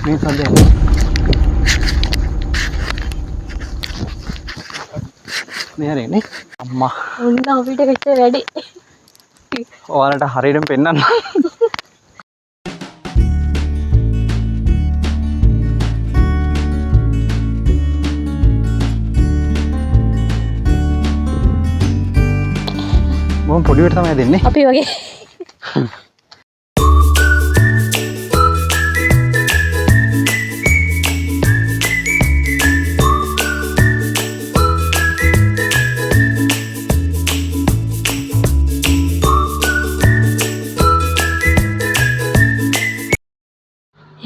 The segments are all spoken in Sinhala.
මේ සද්දය මෙහෙරනේ අම්මා උන්න අපිට වෙච්ච වැඩි. ඔයාලට හරියටම පෙන්නන්න. මම පොඩිවට තමයි දෙන්නේ. අපි වගේ.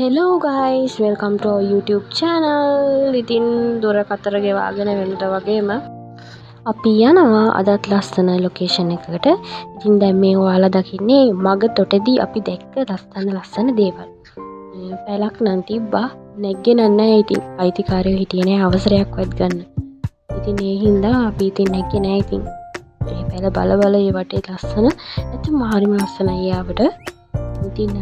Hello guys, welcome to our YouTube channel. ඉතින් දොර කතර ගෙවාගෙන වෙනට වගේම අපි යනවා අදත් ලස්සන ලොකේෂන් එකකට. ඉතින් දැන් මේ ඔයාලා දකින්නේ මග තොටේදී අපි දැක්ක ලස්සන දේවල්. පැලක් නම් තිබ්බා නැග්ගේ නැහැ. ඉතින් අයිතිකාරයෝ හිටියේ නැහැ අවසරයක්වත් ගන්න. ඉතින් ඒ හින්දා අපි ඉතින් නැග්ගේ නැහැ. ඉතින් මේ පැල බල ඒ වටේ ලස්සන නැත්නම් හරිම ලස්සනයි යාවට. ඉතින්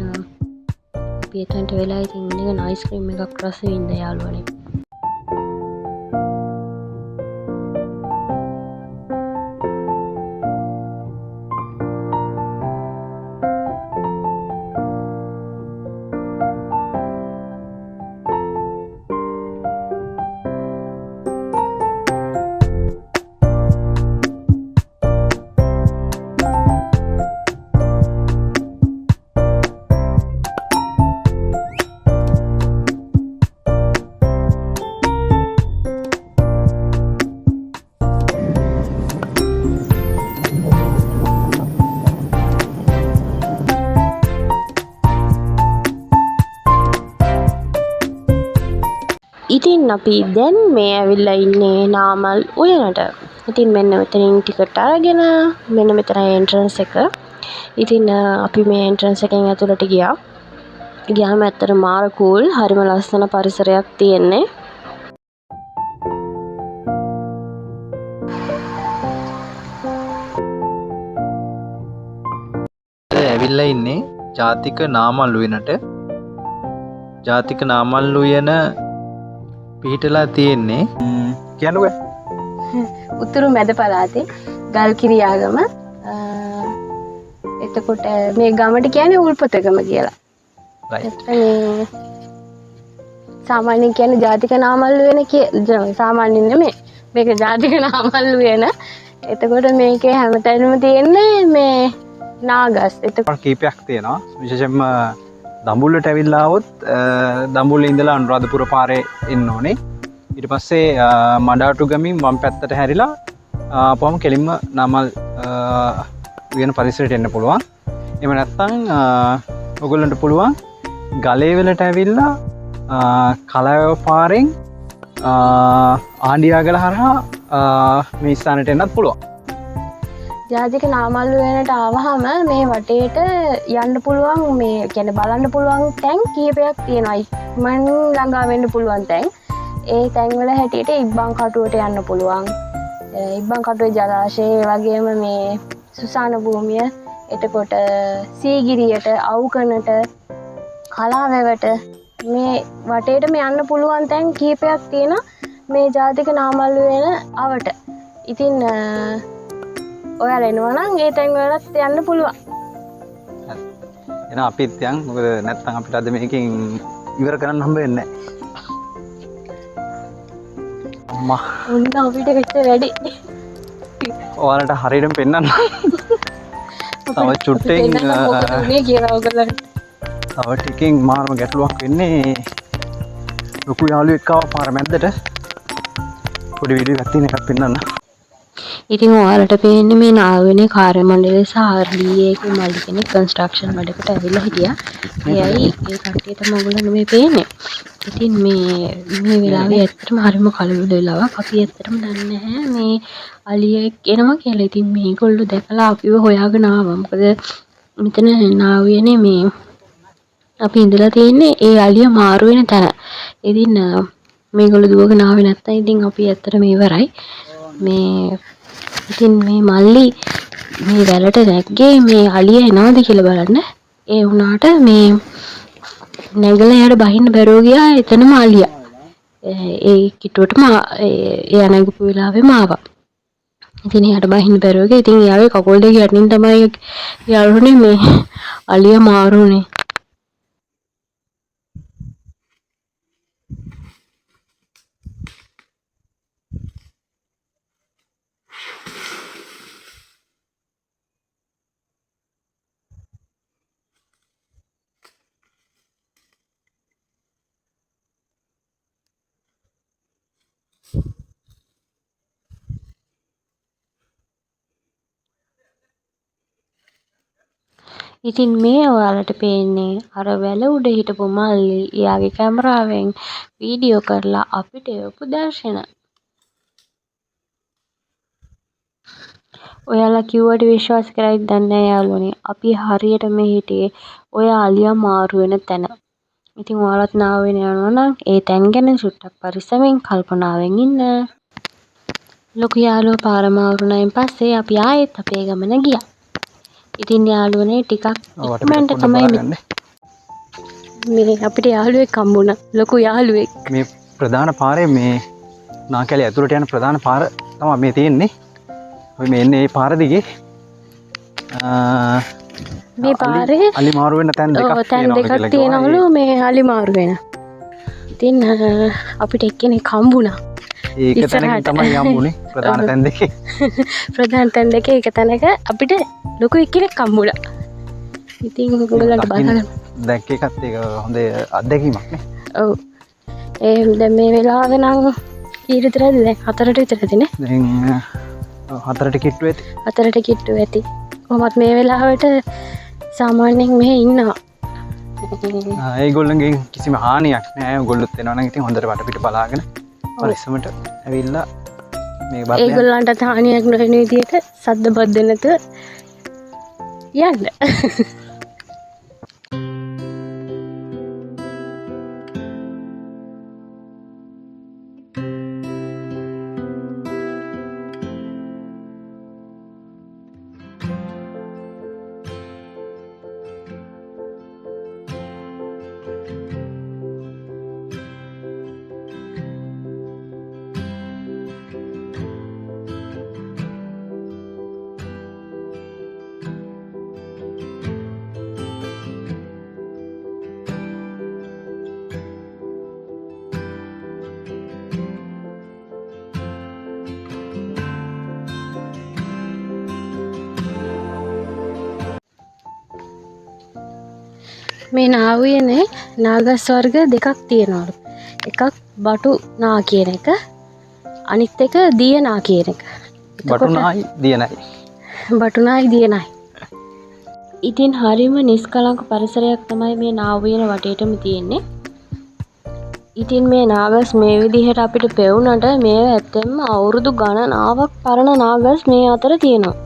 අපි එතනට වෙලා ඉතින් ඉන්න අයිස්ක්‍රීම් එකක් රස විඳ යාළුවනේ. ඉතින් අපි දැන් මේ ඇවිල්ලා ඉන්නේ නාමල් උයනට. ඉතින් මෙන්න මෙතනින් ටිකට් අරගෙන මෙන්න මෙතනයි එන්ට්‍රන්ස් එක. ඉතින් අපි මේ එන්ට්‍රන්ස් එකෙන් ඇතුළට ගියා. ගියාම ඇත්තට මාර කූල් හරිම ලස්සන පරිසරයක් තියෙන්නේ. ඇවිල්ලා ඉන්නේ ජාතික නාමල් උයනට. ජාතික නාමල් උයන පිහිටලා තියෙන්නේ කියන්නකෝ උතුරු මැද පළාතේ ගල්කිරි ආගම. එතකොට මේ ගමට කියන්නේ උල්පතගම කියලා. මේ සාමාන්‍යයෙන් කියන්නේ ජාතික නාමල් උයන සාමාන්‍යයෙන් නෙමෙයි. මේක ජාතික නාමල් උයන. එතකොට මේකේ හැමතැනම තියෙන්නේ මේ නාගස්. එතකොට කීපයක් තියෙනවා. විශේෂයෙන්ම දඹුල්ලට ඇවිල්ලා આવොත් දඹුල්ලේ ඉඳලා අනුරාධපුර පාරේ එන්න ඕනේ. ඊට පස්සේ මඩාටු ගමින් වම් පැත්තට හැරිලා ආපුවම කෙලින්ම නාමල් උයන පරිසරයට එන්න පුළුවන්. එහෙම නැත්නම් ඔයගොල්ලන්ට පුළුවන් ගලේවලට ඇවිල්ලා කලයව පාරෙන් ආණ්ඩියාගල හරහා මේ ස්ථානට එන්නත් පුළුවන්. ජාතික නාමල් උයනට ආවහම මේ වටේට යන්න පුළුවන් මේ කියන්නේ බලන්න පුළුවන් තැන් කීපයක් තියෙනවා. මන් ළඟා වෙන්න පුළුවන් තැන්. ඒ තැන් වල හැටියට ඉබ්බන් කටුවට යන්න පුළුවන්. ඉබ්බන් කටුවේ ජලාශය වගේම මේ සුසාන භූමිය, එතකොට සීගිරියට, අවුකනට, කලාවැවට මේ වටේටම යන්න පුළුවන් තැන් කීපයක් තියෙනවා මේ ජාතික නාමල් උයන අවට. ඉතින් ඔයාලා එනවා නම් ඒ තැන් වලත් යන්න පුළුවන්. එහෙනම් අපිත් යන්. මොකද නැත්නම් අපිට අද මේකෙන් ඉවර කරන්න හම්බ වෙන්නේ නැහැ. අම්මා උන්න අපිට වෙච්ච වැඩි. ඔයාලට හරියටම පෙන්නන්න. තව චුට්ටෙන් මේ කියලා ඔයගොල්ලන්ට. තව ටිකෙන් මාරම ගැටලුවක් වෙන්නේ. ලොකු යාළුවෙක් ආව පාර මැද්දට. පොඩි වීඩියෝ එකක් තියෙන එකක් පෙන්නන්න. ඉතින් ඔයාලට පේන්නේ මේ නාවනේ කාර්ය මණ්ඩලයේ සාර්ලියේක මල්ලි කෙනෙක් කන්ස්ට්‍රක්ෂන් වැඩකට ඇවිල්ලා හිටියා. එයයි ඒ කට්ටියට මොගලන් මේ පේන්නේ. ඉතින් මේ වෙලාවේ ඇත්තටම හරිම කලබල වෙලාවක්. අපි ඇත්තටම දන්නේ නැහැ මේ අලියෙක් එනවා කියලා. ඉතින් මේගොල්ලෝ දැකලා අපිව හොයාගෙන ආවා. මොකද මෙතන නාවනේ මේ අපි ඉඳලා තියෙන්නේ ඒ අලිය මාරු වෙන තැන. ඉතින් මේගොල්ලෝ දුවගෙන ආවේ නැත්තම් ඉතින් අපි ඇත්තටම ඉවරයි. මේ ඉතින් මේ මල්ලි මේ වැලට නැග්ගේ මේ අලිය එනවද කියලා බලන්න. ඒ වුණාට මේ නැගලා එයාට බහින්න බැරුව ගියා එතනම අලියා. ඒ කිට්ටුවටම එයා නැගපු වෙලාවෙම ආවා. ඉතින් එයාට බහින්න බැරුව ගියා. ඉතින් එයාගේ කකුල් දෙක යටින් තමයි යාළුවනේ මේ අලියා මාරුනේ. ඉතින් මේ ඔයාලට පේන්නේ අර වැල උඩ හිටපු මල්ලි එයාගේ කැමරාවෙන් වීඩියෝ කරලා අපිට එවපු දර්ශන. ඔයාලා කිව්වට විශ්වාස කරයිද දන්නේ නැහැ යාළුවනේ. අපි හරියටම හිටියේ ඔය අලියා මාරු වෙන තැන. ඉතින් ඔයාලත් නාව වෙන යනවා නම් ඒ තැන් ගැන චුට්ටක් පරිස්සමෙන් කල්පනාවෙන් ඉන්න. ලොකු යාළුවා පාර මාරුනායින් පස්සේ අපි ආයෙත් අපේ ගමන ගියා. ඉතින් යාළුවනේ ටිකක් ඉක්මනට තමයි මේ අපිට යාළුවෙක් හම්බුණා. ලොකු යාළුවෙක්. මේ ප්‍රධාන පාරේ මේ නාකැලේ ඇතුළට යන ප්‍රධාන පාර තමයි මේ තියෙන්නේ. අපි මේ එන්නේ මේ පාර දිගේ මේ පාරේ අලි මාරු වෙන තැන් දෙකක් තියෙනවලු මේ අලි මාරු වෙන. ඉතින් අපිට එක්කෙනෙක් හම්බුණා. ඒක තැනකින් තමයි යම්බුනේ ප්‍රධාන තැන් දෙකේ. ප්‍රධාන තැන් දෙකේ එක තැනක අපිට ලොකු එක්කෙනෙක් හම්බුණා. ඉතින් ඔයගොල්ලන්ට බලන්න දැක්ක එකත් ඒක හොඳ අත්දැකීමක් නේ. ඔව්. දැන් මේ වෙලාව නම් කීයට විතරද? දැන් 4ට විතරද නේ? දැන් 4ට කිට්ටු ඇති. 4ට කිට්ටු ඇති. කොහොමත් මේ වෙලාවට සාමාන්‍යයෙන් මෙහෙ ඉන්නවා. ඒගොල්ලන්ගෙන් කිසිම හානියක් නෑ. ඔයගොල්ලොත් එනවා නම් ඉතින් හොඳට වටපිට බලාගෙන පරිස්සමට ඇවිල්ලා මේ බත් ඒගොල්ලන්ට හානියක් නොවන විදිහට සද්ද බද්ද නැතුව යන්න. මේ නාවයනේ නාගස් වර්ග දෙකක් තියෙනවලු. එකක් බටු නා කියන එක, අනිත් එක දිය නා කියන එක. බටු නායි දිය නයි. බටු නායි දිය නයි. ඉතින් හරියම නිස්කලංක පරිසරයක් තමයි මේ නාවයන වටේටම තියෙන්නේ. ඉතින් මේ නාගස් මේ විදිහට අපිට පෙවුනට මේ ඇත්තෙන්ම අවුරුදු ගණනාවක් පරණ නාගස් මේ අතර තියෙනවා.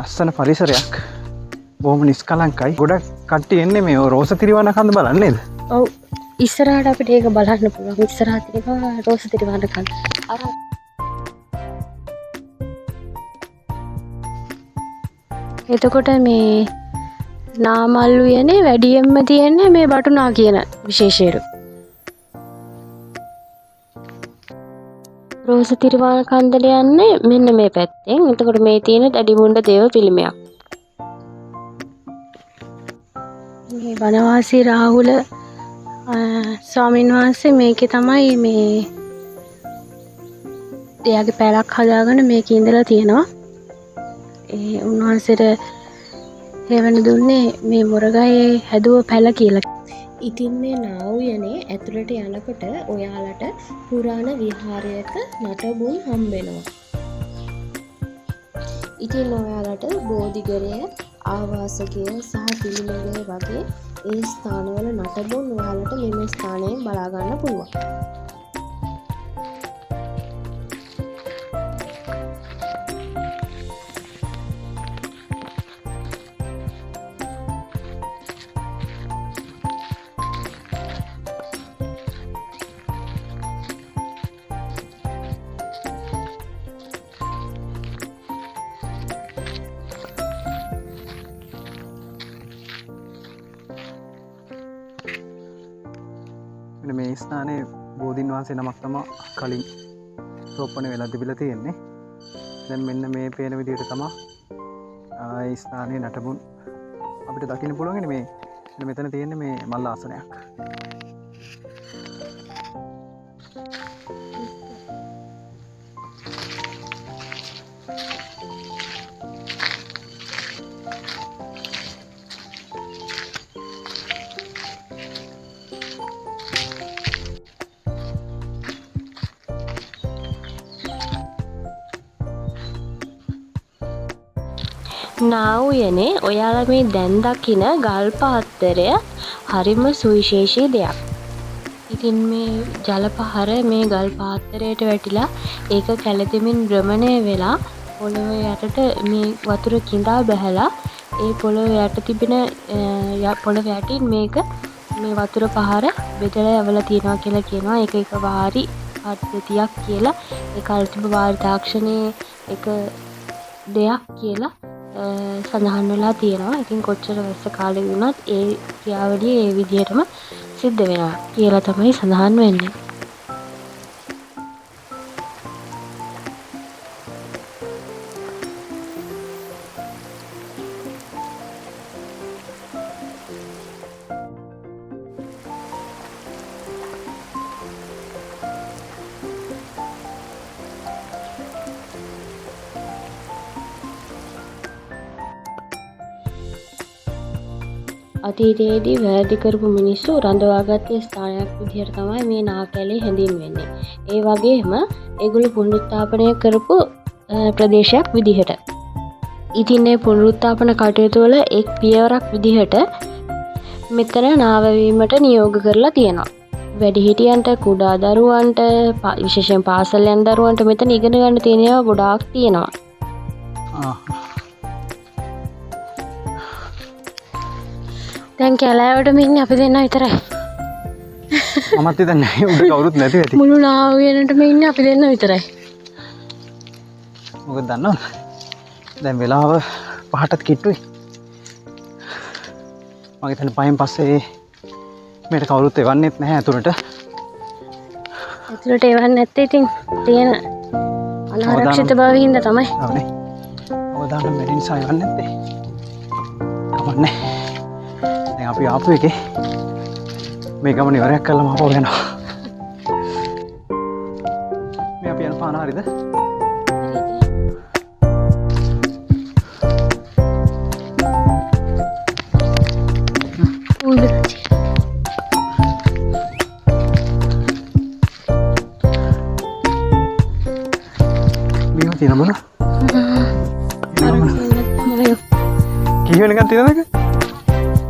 ලස්සන පරිසරයක්. බොහොම නිස්කලංකයි. ගොඩක් කට්ටිය එන්නේ මේ රෝස තිරිවන කන්ද බලන්න නේද? ඔව්. ඉස්සරහට අපිට ඒක බලන්න පුළුවන්. ඉස්සරහට තියෙනවා රෝස තිරිවන කන්ද. අර එතකොට මේ නාමල්ලු යන්නේ වැඩියෙන්ම තියෙන්නේ මේ බටුනා කියන විශේෂයරු. රෝස තිරිවාන කන්දල යන්නේ මෙන්න මේ පැත්තෙන්. එතකොට මේ තියෙන දැඩිමුණ්ඩ දේව පිළිමයක්. මේ වනවාසී රාහුල ස්වාමීන් වහන්සේ මේකේ තමයි මේ එයාගේ පැලක් හදාගෙන මේකේ ඉඳලා තියෙනවා. ඒ උන්වහන්සේට හේවන දුන්නේ මේ මොරගහේ හැදුව පැල කියලා. ඉතින් මේ නාවුයනේ ඇතුළට යනකොට ඔයාලට පුරාණ විහාරයක නටබුන් හම්බෙනවා. ඉතින් ඔයාලට බෝධිගරය, ආවාසකය සහ පිළිමය වගේ ඒ ස්ථානවල නටබුන් ඔයාලට මෙම ස්ථානයෙන් බලා ගන්න පුළුවන්. මේ ස්ථානයේ බෝධීන් වහන්සේ නමක් තමයි කලින් රෝපණය වෙලා තිබිලා තියෙන්නේ. දැන් මෙන්න මේ පේන විදිහට තමයි ඒ ස්ථානයේ නටබුන් අපිට දකින්න පුළුවන්. මේ මෙතන තියෙන්නේ මේ මල් ආසනයක්. නාවයනේ ඔයාලා මේ දැන් දකින ගල් පාත්තරය හරිම සුවිශේෂී දෙයක්. ඉතින් මේ ජල පහර මේ ගල් පාත්තරයට වැටිලා ඒක කැළතෙමින් භ්‍රමණය වෙලා පොළොව යටට මේ වතුර කිඳා බැහැලා ඒ පොළොව යට තිබෙන පොළොව යටින් මේක මේ වතුර පහර බෙදලා යවලා තියනවා කියලා කියනවා. ඒක එක වාරි පද්ධතියක් කියලා ඒ කල්තිබ වාරි තාක්ෂණයේ එක දෙයක් කියලා සඳහන් වෙලා තියෙනවා. ඉතින් කොච්චර වැස්ස කාලේ වුණත් ඒ ක්‍රියාවලිය ඒ විදිහටම සිද්ධ වෙනවා කියලා තමයි සඳහන් වෙන්නේ. අතීතයේදී වැරදි කරපු මිනිස්සු රඳවාගත්ත ස්ථානයක් විදිහට තමයි මේ නාකැලේ හැඳින්වෙන්නේ. ඒ වගේම ඒගොල්ලෝ පුනරුත්ථාපනය කරපු ප්‍රදේශයක් විදිහට. ඉතින් මේ පුනරුත්ථාපන කටයුතු වල එක් පියවරක් විදිහට මෙතන නාවවීමට නියෝග කරලා තියෙනවා. වැඩිහිටියන්ට, කුඩා දරුවන්ට, විශේෂයෙන් පාසල් යන දරුවන්ට මෙතන ඉගෙන ගන්න තියෙන ඒවා ගොඩාක් තියෙනවා. දැන් කැලෑවට ඉන්නේ අපි දෙන්නා විතරයි. මමත් හිතන්නේ උඩ කවුරුත් නැති ඇති. මුළු නාවයනටම ඉන්නේ අපි දෙන්නා විතරයි. මොකද දන්නවද? දැන් වෙලාව 5ටත් කිට්ටුයි. මම හිතන්නේ 5න් පස්සේ මේට කවුරුත් එවන්නෙත් නැහැ ඇතුළට. ඇතුළට එවන්නේ නැත්තේ ඉතින් තියෙන අනාරක්ෂිත බව හින්දා තමයි. ඔව්නේ. අවදානම් වැඩි නිසා එවන්නේ නැත්තේ. කමන්නේ. දැන් අපි ආපු එකේ මේ ගමන ඉවරයක් කළාම ආපහු යනවා. මේ අපි යන පාන හරියද? මේවා තියෙන මොන? කී වෙනකන් තියෙනවද?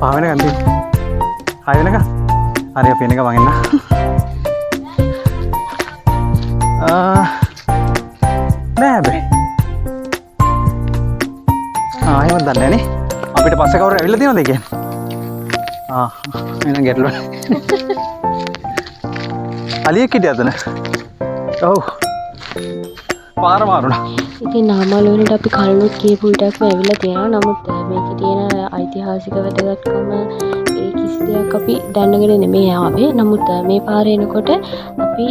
5 වෙනකන් තියෙනවා. 6 වෙනකන්. හරි අපි එනක වං එන්න. නෑ බේ. එහෙම දන්නේ නෑනේ. අපිට පස්සේ කවුරු ඇවිල්ලා තියෙනවද කියන්නේ? එහෙනම් ගැටලුව. අලියෙක් හිටියද නැ? ඔව්. පාර මාරුණා. ඉතින් නාමල් වලට අපි කලිනුත් කියපු විටක්ම ඇවිල්ලා තියෙනවා. නමුත් මේකේ තියෙන ඓතිහාසික වැදගත්කම ඒ කිසි දෙයක් අපි දැනගෙන නෙමෙයි ආවේ. නමුත් මේ පාරේ එනකොට අපි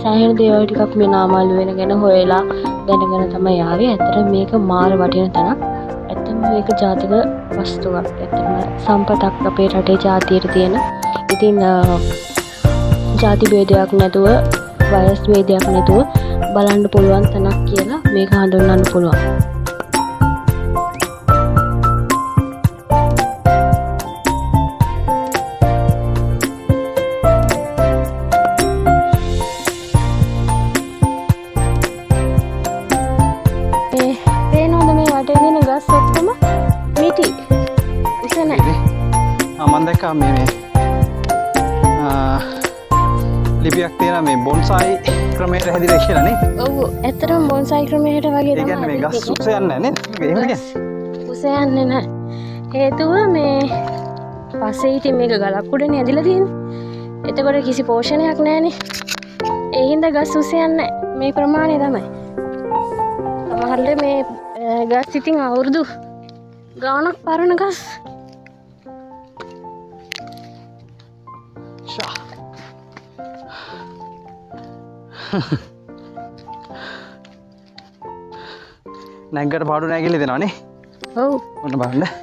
සෑහෙන දේවල් ටිකක් මේ නාමල් වෙන ගැන හොයලා දැනගෙන තමයි ආවේ. ඇත්තට මේක මාර වටින තැනක්. ඇත්තම මේක ජාතික වස්තුවක්. ඇත්තම සම්පතක් අපේ රටේ ජාතියට තියෙන. ඉතින් ජාති භේදයක් නැතුව, වයස් භේදයක් නැතුව බලන්න පුළුවන් තැනක් කියලා මේක හඳුන්වන්න පුළුවන්. පේනවද මේ වටේ තියෙන ගස් ඔක්කොම මිටි? උස නැහැ. මම දැක්කා මේ ලිපියක් තියෙන මේ බොන්සායි ක්‍රමයට හැදිලා කියලා නේ. ඔව් ඇත්තටම බොන්සායි ක්‍රමයට වගේ ඒ කියන්නේ මේ ගස් උස යන්නේ නැහැ නේද? එහෙම කියන්නේ. උස යන්නේ නැහැ. හේතුව මේ පස්සේ ඉතින් මේක ගලක් උඩනේ ඇදලා තියෙන්නේ. එතකොට කිසි පෝෂණයක් නැහැනේ. ඒ හින්දා ගස් උස යන්නේ මේ ප්‍රමාණය තමයි. සමහරවිට මේ ගස් ඉතින් අවුරුදු ගාණක් පරණ ගස්. නැග්ගට පාඩු නැගිලි දෙෙනවානේ ඔව් ඔන්න බලන්න